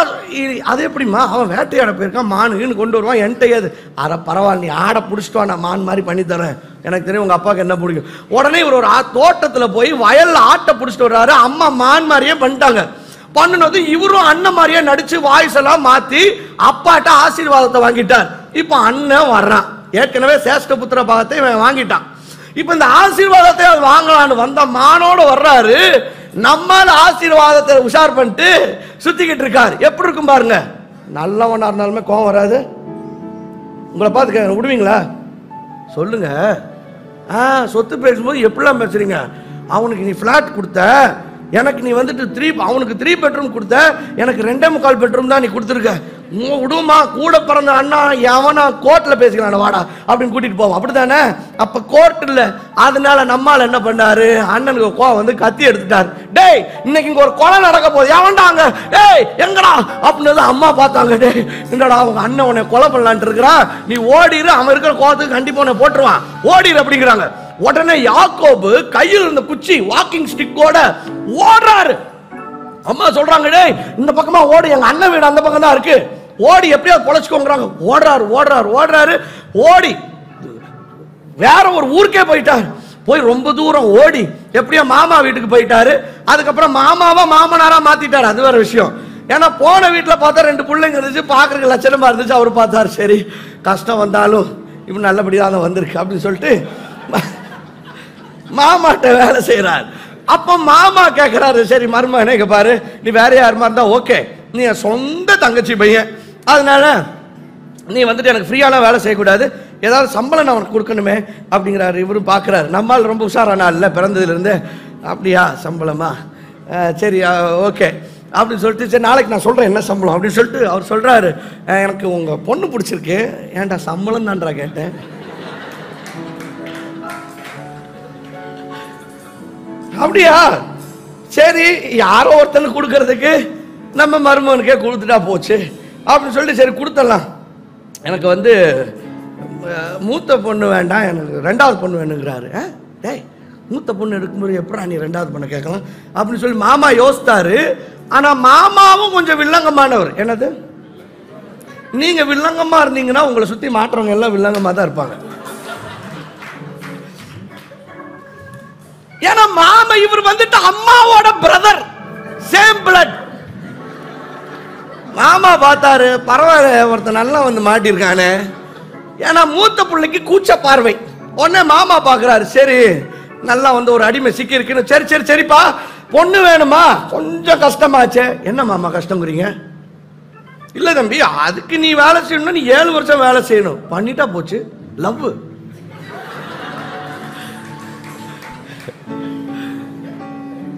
அது எப்படிமா, அவன் வேட்டையாட போயிருக்கான், மானுன்னு கொண்டு வருவான், என்கிட்ட அரை பரவாயில்ல, நீ ஆடை பிடிச்சிட்டு நான் மான் மாதிரி பண்ணி தரேன், எனக்கு தெரியும் உங்க அப்பாவுக்கு என்ன பிடிக்கும். உடனே இவர் ஒரு தோட்டத்துல போய் வயல்ல ஆட்டை பிடிச்சிட்டு வர்றாரு, அம்மா மான் மாதிரியே பண்ணிட்டாங்க. பண்ணுனது இவரும் அண்ணன் மாதிரியே நடிச்சு வாய்ஸ் எல்லாம் மாத்தி அப்பாட்ட ஆசீர்வாதத்தை வாங்கிட்டார். இப்ப அண்ணன் வர்றான், ஏற்கனவே சேஷ்ட புத்திர பாகத்தை வாங்கிட்டான், இப்ப இந்த ஆசீர்வாதத்தை வாங்கலான்னு வந்த மானோட வர்றாரு, நம்மால ஆசீர்வாதத்தை உஷார் பண்ணிட்டு சுத்திக்கிட்டு இருக்காரு. எப்படி இருக்கும் பாருங்க, நல்லவனா இருந்தாலுமே கோவம் வராது. உங்களை பார்த்து விடுவீங்களா சொல்லுங்க. சொத்து பேசும்போது எப்படிலாம் பேசுறீங்க, அவனுக்கு நீ பிளாட் கொடுத்த, எனக்கு நீ வந்துட்டு அவனுக்கு 3 பெட்ரூம் கொடுத்த, எனக்கு 2.25 பெட்ரூம் தான் நீ கொடுத்துருக்க, விடுமா, கூட பிறந்த அண்ணா எவனா கோர்ட்ல பேசிக்கிறான், வாடா அப்படின்னு கூட்டிட்டு போவோம், அப்படித்தானே. அப்ப கோர்ட் இல்ல, அதனால நம்மால என்ன பண்ணாரு, அண்ணனுக்கு கோவம் வந்து கத்தி எடுத்துட்டாரு. டேய் இன்னைக்கு இங்க ஒரு கொலை நடக்க போகுது, எவன்டாங்க, டேய் எங்கடா அப்படின்னு அம்மா பார்த்தாங்க. டேய் என்னடா அவங்க அண்ணன் உன்னை கொலை பண்ணலான்ட்டு இருக்கிறான், நீ ஓடிரு, அவன் இருக்கிற கோவத்துக்கு கண்டிப்பா உன்னை போட்டுருவான், ஓடிரு அப்படிங்கிறாங்க. உடனே யாக்கோபு கையில் இருந்த குச்சி வாக்கிங் ஸ்டிக்கோட ஓடுறாரு. அம்மா சொல்றாங்க, டேய் இந்த பக்கமா ஓடு, எங்க அண்ணன் வீடு அந்த பக்கம் தான் இருக்கு, ஓடி எப்படியாவது பொழைச்சுக்கோங்கிறாங்க. ஓடுறாரு, ஓடி வேற ஒரு ஊருக்கே போயிட்டாரு. போய் ரொம்ப தூரம் ஓடி எப்படியோ மாமா வீட்டுக்கு போயிட்டாரு. அதுக்கப்புறம் மாமாவா மாமனாரா மாத்திட்டாரு, அது வேற விஷயம். ஏன்னா போன வீட்டுல பார்த்தா 2 பிள்ளைங்க இருந்துச்சு, பாக்குறதுக்கு லட்சணமா இருந்துச்சு. அவரு பார்த்தாரு, சரி கஷ்டம் வந்தாலும் இப்ப நல்லபடியாக வந்திருக்கு அப்படின்னு சொல்லிட்டு மாமாட்ட வேலை செய்யறாரு. அப்ப மாமா கேட்கிறாரு, சரி மருமகனே இங்க பாரு, நீ வேற யாருமா இருந்தா ஓகே, நீ சொந்த தங்கச்சி பையன், அதனால நீ வந்துட்டு எனக்கு ஃப்ரீயான வேலை செய்யக்கூடாது, ஏதாவது சம்பளம் நான் உனக்கு கொடுக்கணுமே அப்படிங்கிறாரு. இவரும் பாக்குறாரு, நம்மால் ரொம்ப உஷாரானா இல்ல பிறந்ததுல இருந்து, அப்படியா சம்பளமா, சரி ஓகே அப்படின்னு சொல்லிட்டு, சரி நாளைக்கு நான் சொல்றேன் என்ன சம்பளம் அப்படின்னு சொல்லிட்டு அவர் சொல்றாரு, எனக்கு உங்க பொண்ணு பிடிச்சிருக்கு, ஏன்டா சம்பளம் தான்டா கேட்டேன். அப்படியா, சரி யாரோ ஒருத்தனுக்கு கொடுக்கறதுக்கு நம்ம மருமகனுக்கே கொடுத்துட்டா போச்சு அப்படின்னு சொல்லிட்டு சரி கொடுத்துடலாம், எனக்கு வந்து மூத்த பொண்ணு வேண்டாம், எனக்கு 2வது பொண்ணு வேணுங்கிறாரு. டேய் மூத்த பொண்ணு எடுக்கும்போது எப்படா நீ 2வது பொண்ணை கேட்கலாம் அப்படின்னு சொல்லி மாமா யோசித்தாரு. ஆனா மாமாவும் கொஞ்சம் வில்லங்கமானவர். என்னது, நீங்க வில்லங்கமா இருந்தீங்கன்னா உங்களை சுத்தி மாற்றவங்க எல்லாம் வில்லங்கமா தான் இருப்பாங்க. ஏன்னா மாமா இவர் வந்துட்டு அம்மாவோட பிரதர், சேம் பிளட். மாமா பார்த்தாரு, பரவாயில்ல ஒருத்தன் நல்லா வந்து மாட்டிருக்கானே. ஏன்னா மூத்த பிள்ளைக்கு கூச்ச பார்வை. உடனே மாமா பாக்குறாரு, சரி நல்லா வந்து ஒரு அடிமை சிக்கி இருக்குன்னு. சரி சரி சரிப்பா, பொண்ணு வேணுமா, கொஞ்சம் கஷ்டமாச்சே. என்ன மாமா கஷ்டங்கிறீங்க? இல்ல தம்பி, அதுக்கு நீ வேலை செய்யணும், நீ 7 வருஷம் வேலை செய்யணும். பண்ணிட்டா போச்சு, லவ்.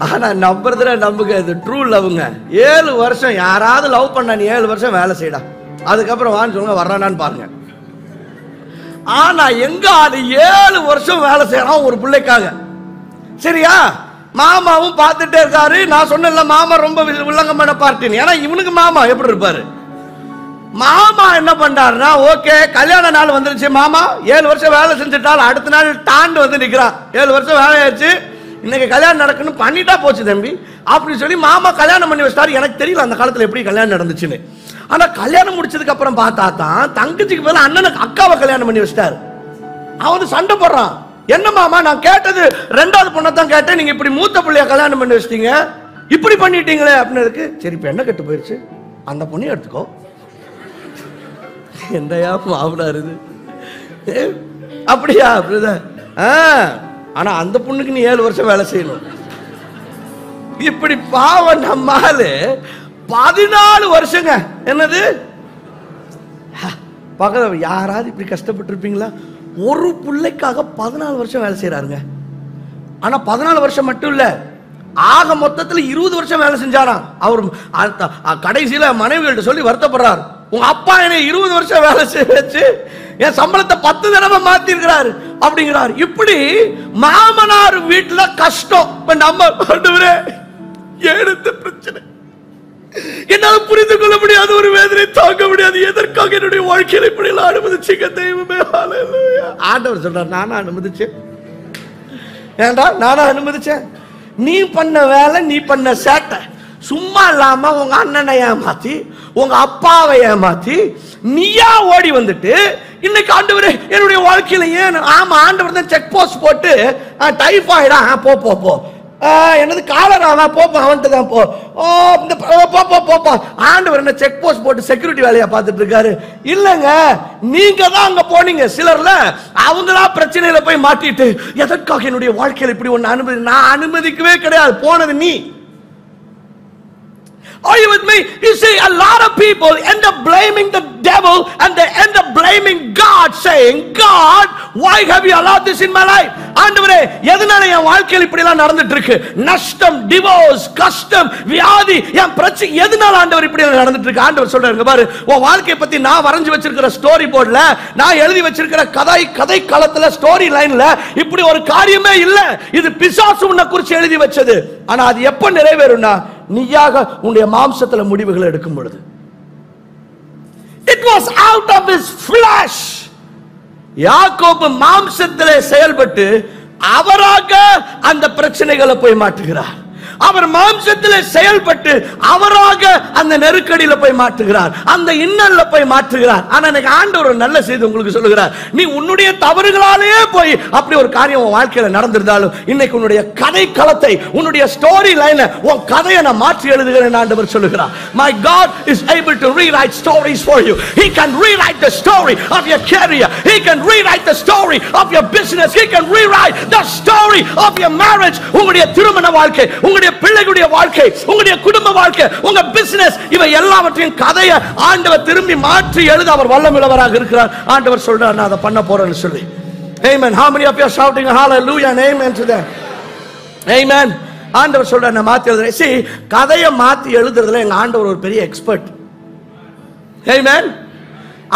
ஆனா நம்புறதுல நம்புங்க, இது ட்ரூ லவ்ங்க. 7 வருஷம் யாராவது லவ் பண்ணா நீ 7 வருஷம் வேலை செய்யடா, அதுக்கப்புறம் வான்னு சொல்லுங்க, வர்றானான்னு பாருங்க. ஆனா எங்க அது 7 வருஷம் வேலை செய்யறான் ஒரு பிள்ளைக்காக. சரியா? மாமாவும் பார்த்துட்டே இருக்காரு. நான் சொன்னேன்ல, மாமா ரொம்ப வில்லங்கமான பார்ட்டி. ஏன்னா இவனுக்கு மாமா எப்படி இருப்பாரு. மாமா என்ன பண்றாருன்னா, ஓகே கல்யாண நாள் வந்துருச்சு, மாமா 7 வருஷம் வேலை செஞ்சுட்டால் அடுத்த நாள் டாண்டு வந்து நிக்கிறான். 7 வருஷம் வேலை ஆயிடுச்சு, இன்னைக்கு கல்யாணம் நடக்கணும், பண்ணிட்டா போச்சு தம்பி அப்படின்னு சொல்லி மாமா கல்யாணம் பண்ணி வச்சிட்டாரு. எனக்கு தெரியல அந்த காலத்துல எப்படி கல்யாணம் நடந்துச்சுன்னு. ஆனா கல்யாணம் முடிச்சதுக்கு அப்புறம் பார்த்தா தான் தங்கச்சிக்கு பதிலா அண்ணனுக்கு அக்காவை கல்யாணம் பண்ணி வச்சிட்டாரு. அவன் சண்டை போடுறான், என்ன மாமா நான் கேட்டது 2வது பொண்ணை தான் கேட்டேன், நீங்க இப்படி மூத்த பிள்ளைய கல்யாணம் பண்ணி வச்சிட்டீங்க, இப்படி பண்ணிட்டீங்களே அப்படின்னு. சரி இப்ப என்ன கெட்டு போயிருச்சு, அந்த பொண்ணையும் எடுத்துக்கோ. என்னையா மாவுனாரு அப்படியா? அப்படிதான். ஆனா அந்த பொண்ணுக்கு நீ 7 வருஷம் வேலை செய்யணும். இப்படி பாவம் நம்மால 14 வருஷங்க. என்னது பக்கத்துல யாராவது இப்படி கஷ்டப்பட்டு இருப்பீங்களா? ஒரு பிள்ளைக்காக 14 வருஷம் வேலை செய்யறாருங்க. ஆனா 14 வருஷம் மட்டும் இல்ல, ஆக மொத்தத்தில் 20 வருஷம் வேலை செஞ்சாராம். அவர் கடைசியில மனைவிகள்ட்ட சொல்லி வருத்தப்படுறார், உங்க அப்பா என்ன 20 வருஷம் வேலை செய்ய வச்சு என் சம்பளத்தை 10 தடவை மாத்தி இருக்கிறாரு அப்படிங்கிறார். இப்படி மாமனார் வீட்டுல கஷ்டம். இப்ப நம்ம எடுத்த பிரச்சனை என்னால் புரிந்து கொள்ள முடியாது, ஒரு வேதனை தாங்க முடியாது. எதற்காக என்னுடைய வாழ்க்கையில இப்படி எல்லாம் அனுமதிச்சீங்க தெய்வமே? ஆண்டவர் சொல்றார், நானா அனுமதிச்சேன். ஏண்டா நானா அனுமதிச்சேன்? நீ பண்ண வேலை, நீ பண்ண சேட்டை, சும்மா இல்லாம உங்க அண்ணனை ஏமாத்தி உங்க அப்பாவை ஏமாத்தி நீயா ஓடி வந்துட்டு இன்னைக்கு ஆண்டவரே என்னுடைய வாழ்க்கையில ஏன்? ஆமா ஆண்டவர் தான் செக் போஸ்ட் போட்டு டைஃபாய்டா போ போ போ, என்னது காலராவா போப்பா அவன்ட்டு தான் போ, போப்பா. ஆண்டவர் என்ன செக் போஸ்ட் போட்டு செக்யூரிட்டி வேலையா பார்த்துட்டு இருக்காரு? இல்லங்க, நீங்க தான் அங்க போனீங்க. சிலர்ல அவங்களா பிரச்சனையில போய் மாட்டிட்டு எதற்காக என்னுடைய வாழ்க்கையில இப்படி ஒண்ணு அனுமதி? நான் அனுமதிக்கவே கிடையாது, போனது நீ. Are you with me? You see, a lot of people end up blaming the devil and they end up blaming God, saying, God, why have you allowed this in my life? ஆண்டவரே எதனால என் வாழ்க்கையில் இப்படி எல்லாம் நடந்துட்டு இருக்கு? நஷ்டம், divorce, கஷ்டம், வியாதி, என் பிரச்சனை எதனால ஆண்டவர் இப்படி எல்லாம் நடந்துட்டு இருக்கு? ஆண்டவர் சொல்றாரு, பாரு உன் வாழ்க்கையை பத்தி நான் வரைஞ்சு வச்சிருக்கிற ஸ்டோரி போர்ட்ல, நான் எழுதி வச்சிருக்கிற கதை களத்துல, ஸ்டோரி லைன்ல இப்படி ஒரு காரியமே இல்ல. இது பிசாசு உன்னை குறித்து எழுதி வச்சது. ஆனா அது எப்ப நிறைவேறும்னா, நீயாக உன்னுடைய மாம்சத்துல முடிவுகளை எடுக்கும் பொழுது. It was out of his flesh. யாக்கோபு மாம்சத்திலே செயல்பட்டு அவராக அந்த பிரச்சனைகளை போய் மாட்டுகிறார். அவர் மாம்சத்திலே செயல்பட்டு அவராக அந்த நெருக்கடியில போய் மாட்டுகிறார், அந்த இன்னல்ல போய் மாட்டுகிறார். ஆனா எனக்கு ஆண்டவர் ஒரு நல்ல செய்தி உங்களுக்கு சொல்லுகிறார், நீ உன்னுடைய தவறுகளாலேயே போய் அப்படி ஒரு காரியம் உன் வாழ்க்கையில நடந்திருந்தாலும் இன்னைக்கு உன்னுடைய கதை களத்தை, உன்னுடைய ஸ்டோரி லைனை, உன் கதையை நான் மாற்றி எழுதுகிறேன் ஆண்டவர் சொல்லுகிறார். My God is able to rewrite stories for you. He can rewrite the story of your career. He can rewrite the story of your business. He can rewrite the story of your marriage. உங்களுடைய திருமண வாழ்க்கை, உங்களுடைய பிள்ளைகளுடைய வாழ்க்கை, உங்களுடைய குடும்ப வாழ்க்கை, உங்க பிசினஸ், இவை எல்லாவற்றையும் கதையை ஆண்டவர் திரும்பி மாற்றி எழுத அவர் வல்லமையுள்ளவராக இருக்கிறார். ஆண்டவர் சொல்றார், நான் அதை பண்ண போறேன்னு சொல்லி. Amen. How many of you are shouting hallelujah and amen to that? Amen. ஆண்டவர் சொல்றார், நான் மாத்தி எழுதுறேன். See, கதையை மாத்தி எழுதுறதுல எங்க ஆண்டவர் ஒரு பெரிய எக்ஸ்பர்ட். Amen.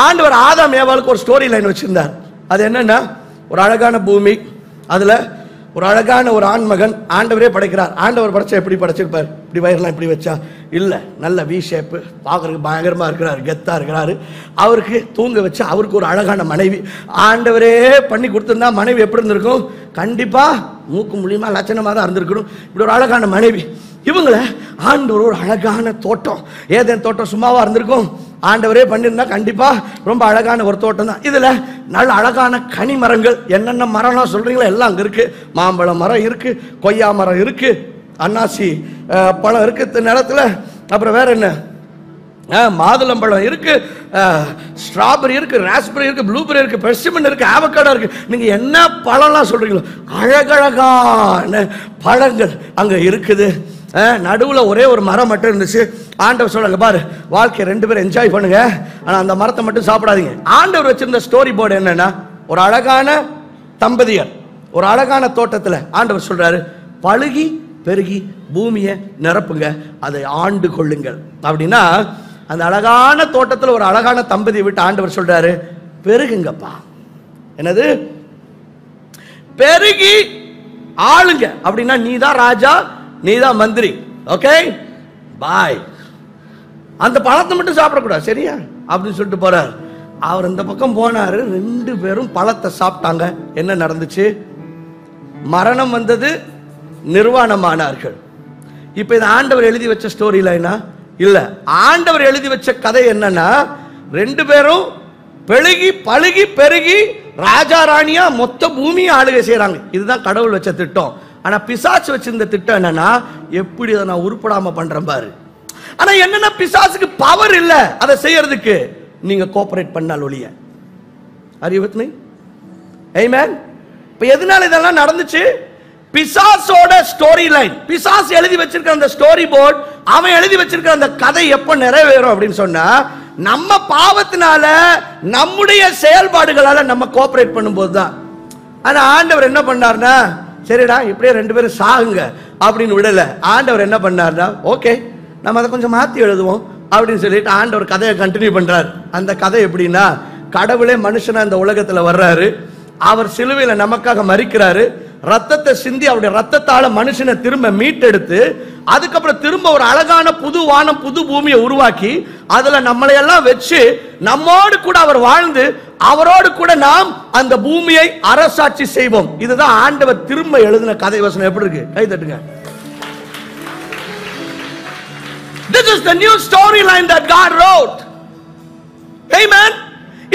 ஆண்டவர் ஆதாம் ஏவாளுக்கு ஒரு ஸ்டோரி லைன் வச்சிருந்தார். அது என்னன்னா, ஒரு அழகான பூமி, அதுல ஒரு அழகான ஒரு ஆண்மகன் ஆண்டவரே படைக்கிறார். ஆண்டவர் படைச்சா எப்படி படைச்சிருப்பார்? இப்படி வயிறுலாம் இப்படி வச்சா இல்ல, நல்ல வி ஷேப், பார்க்கறதுக்கு பயங்கரமா இருக்கிறாரு, கெத்தா இருக்கிறாரு. அவருக்கு தூங்க வச்சு அவருக்கு ஒரு அழகான மனைவி ஆண்டவரே பண்ணி கொடுத்திருந்தா மனைவி எப்படி இருந்திருக்கும்? கண்டிப்பா மூக்கு மூலியமா லட்சணமா தான் இருந்திருக்கணும். இப்படி ஒரு அழகான மனைவி. இவங்களை ஆண்டவர் ஒரு அழகான தோட்டம், ஏதேன் தோட்டம் சும்மாவா இருந்திருக்கும்? ஆண்டவரே பண்ணியிருந்தா கண்டிப்பா ரொம்ப அழகான ஒரு தோட்டம் தான். இதுல நல்ல அழகான கனி மரங்கள், என்னென்ன மரம்லாம் சொல்றீங்களோ எல்லாம் அங்க இருக்கு. மாம்பழ மரம் இருக்கு, கொய்யா மரம் இருக்கு, அன்னாசி பழம் இருக்கு நிலத்துல. அப்புறம் வேற என்ன, மாதுளம்பழம் இருக்கு, ஸ்ட்ராபெரி இருக்கு, ராஸ்பெரி இருக்கு, ப்ளூபெரி இருக்கு, பெர்சிமன் இருக்கு, ஆவக்காடோ இருக்கு. நீங்க என்ன பழம்லாம் சொல்றீங்களோ அழகழகான பழங்கள் அங்க இருக்குது. நடுவுல ஒரே ஒரு மரம் மட்டும் இருந்துச்சு. ஆண்டவர் சொல்றாங்க, பாரு வாழ்க்கையை 2 பேரும் என்ஜாய் பண்ணுங்க, ஆனா அந்த மரத்தை மட்டும் சாப்பிடாதீங்க. ஆண்டவர் வச்சிருந்த ஸ்டோரி போர்டு என்னன்னா, ஒரு அழகான தம்பதியர் ஒரு அழகான தோட்டத்துல ஆண்டவர் சொல்றாரு, பழுகி பெருகி பூமியை நிரப்புங்க, அதை ஆண்டு கொள்ளுங்கள் அப்படின்னா, அந்த அழகான தோட்டத்தில் ஒரு அழகான தம்பதியை விட்டு ஆண்டவர் சொல்றாரு, பெருகுங்கப்பா. என்னது? பெருகி ஆளுங்க. அப்படின்னா நீதான் ராஜா, நீதான் மந்திரி. Okay bye. அந்த பழத்தை மட்டும் சாப்பிடக்கூடாது, சரியா அப்படின்னு சொல்லிட்டு போறாரு. அவர் இந்த பக்கம் போனாரு. 2 பேரும் பழத்தை சாப்பிட்டாங்க. என்ன நடந்துச்சு? மரணம் வந்தது, நிர்வாணமானார்கள். இப்ப இது ஆண்டவர் எழுதி வச்ச ஸ்டோரி லைனா? இல்ல. ஆண்டவர் எழுதி வச்ச கதை என்னன்னா, 2 பேரும் பழுகி பெருகி ராஜா ராணியா மொத்த பூமியை ஆளுகை செய்யறாங்க. இதுதான் கடவுள் வச்ச திட்டம். ஆனா பிசாசு வச்சிருந்த திட்டம் என்னன்னா, எப்படி அதை நான் உருப்படாம பண்றேன் பாரு. ஆனா என்னன்னா, பிசாசுக்கு பவர் இல்ல அதை செய்யறதுக்கு, நீங்க கோஆபரேட் பண்ணால் ஒழிய. Are you with me? Amen. இப்ப எதனால இதெல்லாம் நடந்துச்சு? பிசாசோட ஸ்டோரி லைன், பிசாசு எழுதி வச்சிருக்கிற அந்த ஸ்டோரி போர்ட், அவன் எழுதி வச்சிருக்கிற அந்த கதை எப்ப நிறைவேறும் அப்படின்னு சொன்னா, நம்ம பாவத்தினால நம்முடைய செயல்பாடுகளால நம்ம கோஆபரேட் பண்ணும்போது தான். ஆனா ஆண்டவர் என்ன பண்ணார்னா, சரிடா இப்படியே 2 பேரும் சாகுங்க அப்படின்னு விடல. ஆண்டவர் என்ன பண்ணார்னா, ஓகே நம்ம அதை கொஞ்சம் மாத்தி எழுதுவோம் அப்படின்னு சொல்லிட்டு ஆண்டவர் கதையை கண்டினியூ பண்றாரு. அந்த கதை எப்படின்னா, கடவுளே மனுஷனா இந்த உலகத்துல வர்றாரு, அவர் சிலுவையில நமக்காக மரிக்கிறாரு, ரத்தத்தை சிந்தி அவருடைய ரத்தத்தால மனுஷனை திரும்ப மீட்டெடுத்து, அதுக்கப்புறம் திரும்ப ஒரு அழகான புது வானம் புது பூமியை உருவாக்கி, அதுல நம்மளையெல்லாம் வச்சு நம்மோடு கூட அவர் வாழ்ந்து, அவரோடு கூட நாம் அந்த பூமியை அரசாட்சி செய்வோம். இதுதான் ஆண்டவர் திரும்ப எழுதின கதை வசனம். எப்படி இருக்கு? கை தட்டுங்க. This is the new storyline that God wrote. Amen.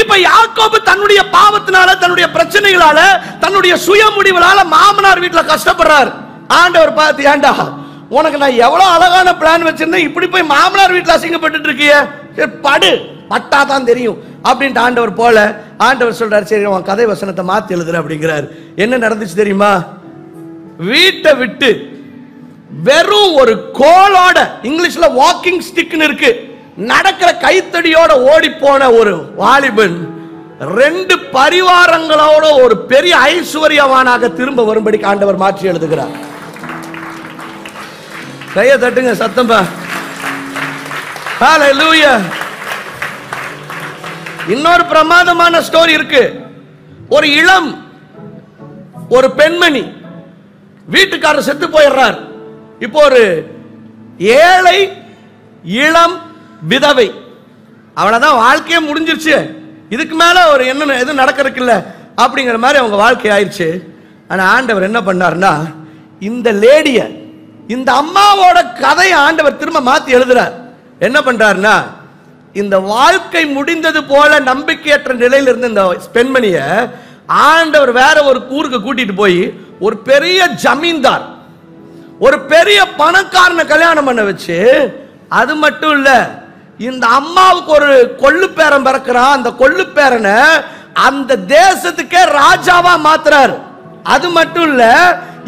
இப்ப யாக்கோபு தன்னுடைய பாவத்தினால, தன்னுடைய பிரச்சனைகளால, தன்னுடைய சுய முடிவுகளால மாமனார் வீட்டுல கஷ்டப்படுறார். ஆண்டவர் பார்த்து, ஏண்டா உனக்கு நான் எவ்வளவு அழகான பிளான் வச்சிருந்தேன், இப்படி போய் மாமனார் வீட்டுல அசிங்கப்பட்டு இருக்கிய, படு பட்டாதான் தெரியும் அப்படின்ட்டு ஆண்டவர் போல. ஆண்டவர் சொல்றாரு, சரி உன் கதை வசனத்தை மாத்தி எழுதுற அப்படிங்கிறார். என்ன நடந்துச்சு தெரியுமா? வீட்டை விட்டு வெறும் ஒரு கோலோட, இங்கிலீஷ்ல வாக்கிங் ஸ்டிக்னு இருக்கு, நடக்கிற கைத்தடியோட ஓடி போன ஒரு வாலிபன் 2 பரிவாரங்களோட ஒரு பெரிய ஐஸ்வர்யவானாக திரும்ப வரும்படி ஆண்டவர் மாற்றி எழுதுகிறார். கையை தட்டுங்க சத்தம்பா. ஹல்லேலூயா. இன்னொரு பிரமாதமான ஸ்டோரி இருக்கு. ஒரு இளம் ஒரு பெண்மணி, வீட்டுக்காரர் செத்து போயிடுறார். இப்போ ஒரு ஏழை இளம் விதவை, அவளதான் வாழ்க்கையே முடிஞ்சிருச்சு, இதுக்கு மேல ஒரு என்ன எது நடக்கிறதுக்கு இல்ல அப்படிங்கிற மாதிரி அவங்க வாழ்க்கை ஆயிடுச்சு. ஆனா ஆண்டவர் என்ன பண்ணார்னா, இந்த லேடிய, இந்த அம்மாவோட கதையை ஆண்டவர் திரும்ப மாத்தி எழுதுறார். என்ன பண்றாருன்னா, இந்த வாழ்க்கை முடிந்தது போல நம்பிக்கையற்ற நிலையில் இருந்த இந்த பெண்மணிய ஆண்டவர் வேற ஒரு ஊருக்கு கூட்டிட்டு போய் ஒரு பெரிய ஜமீன்தார், ஒரு பெரிய பணக்காரனை கல்யாணம் பண்ண வச்சு, அது மட்டும் இல்ல, இந்த அம்மாவுக்கு ஒரு கொள்ளு பேரன் பிறக்கிறான். அந்த கொள்ளு பேரனை அந்த தேசத்துக்கே ராஜாவா மாத்துறார். அது மட்டும் இல்ல,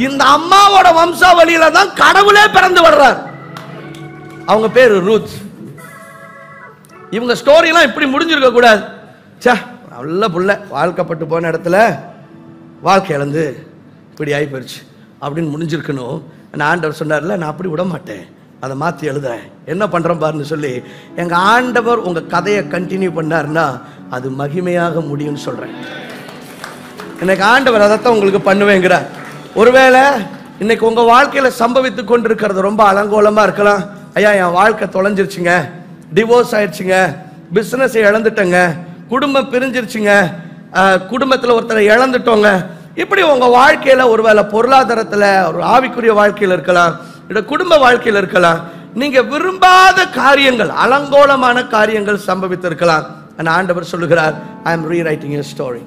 இந்த அம்மாவோட வம்சாவளியில தான் கடவுளே பிறந்து வர்றார். அவங்க பேரு ரூத். இவங்க ஸ்டோரி எல்லாம் இப்படி முடிஞ்சிருக்க கூடாது. நல்ல புள்ள, வாழ்க்கப்பட்டு போன இடத்துல வாழ்க்கை இழந்து இப்படி ஆகி போயிடுச்சு அப்படின்னு முடிஞ்சிருக்கணும். ஆண்டவர் சொன்னார்ல, நான் அப்படி விட மாட்டேன், அதை மாற்றி எழுதுறேன், என்ன பண்றேன் பாருன்னு சொல்லி எங்க ஆண்டவர் உங்க கதையை கண்டினியூ பண்ணார்னா அது மகிமையாக முடியும்னு சொல்றேன். இன்னைக்கு ஆண்டவர் அதைத்தான் உங்களுக்கு பண்ணுவேங்கிறார். ஒருவேளை இன்னைக்கு உங்க வாழ்க்கையில சம்பவித்து கொண்டிருக்கிறது ரொம்ப அலங்கோலமா இருக்கலாம். ஐயா என் வாழ்க்கை தொலைஞ்சிருச்சுங்க, டிவோர்ஸ் ஆயிடுச்சுங்க, பிசினஸ் இழந்துட்டேங்க, குடும்பம் பிரிஞ்சிருச்சுங்க, குடும்பத்தில் ஒருத்தரை இழந்துட்டோங்க. இப்படி உங்க வாழ்க்கையில ஒருவேளை பொருளாதாரத்துல, ஒரு ஆவிக்குரிய வாழ்க்கையில இருக்கலாம், இல்ல குடும்ப வாழ்க்கையில இருக்கலாம். நீங்க விரும்பாத காரியங்கள், அலங்கோலமான காரியங்கள் சம்பவித்திருக்கலாம். ஆண்டவர் சொல்லுகிறார், ஐ அம் ரீரைட்டிங் யுவர் ஸ்டோரி.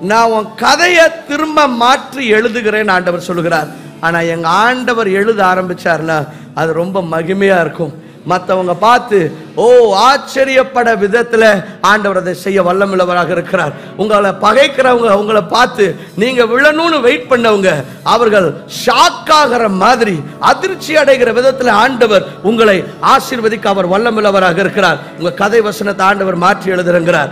நான் உன் கதையை திரும்ப மாற்றி எழுதுகிறேன் ஆண்டவர் சொல்லுகிறார். ஆனா எங்க ஆண்டவர் எழுத ஆரம்பிச்சார்னா அது ரொம்ப மகிமையா இருக்கும். மற்றவங்க பார்த்து ஆச்சரியப்பட விதத்துல ஆண்டவர் அதை செய்ய வல்லமுள்ளவராக இருக்கிறார். உங்களை பகைக்கிறவங்க உங்களை பார்த்து நீங்க விழணும்னு வெயிட் பண்ணவங்க அவர்கள் ஷாக் ஆகிற மாதிரி, அதிர்ச்சி அடைகிற விதத்துல ஆண்டவர் உங்களை ஆசீர்வதிக்க அவர் வல்லமுள்ளவராக இருக்கிறார். உங்க கதை வசனத்தை ஆண்டவர் மாற்றி எழுதுகிறார்.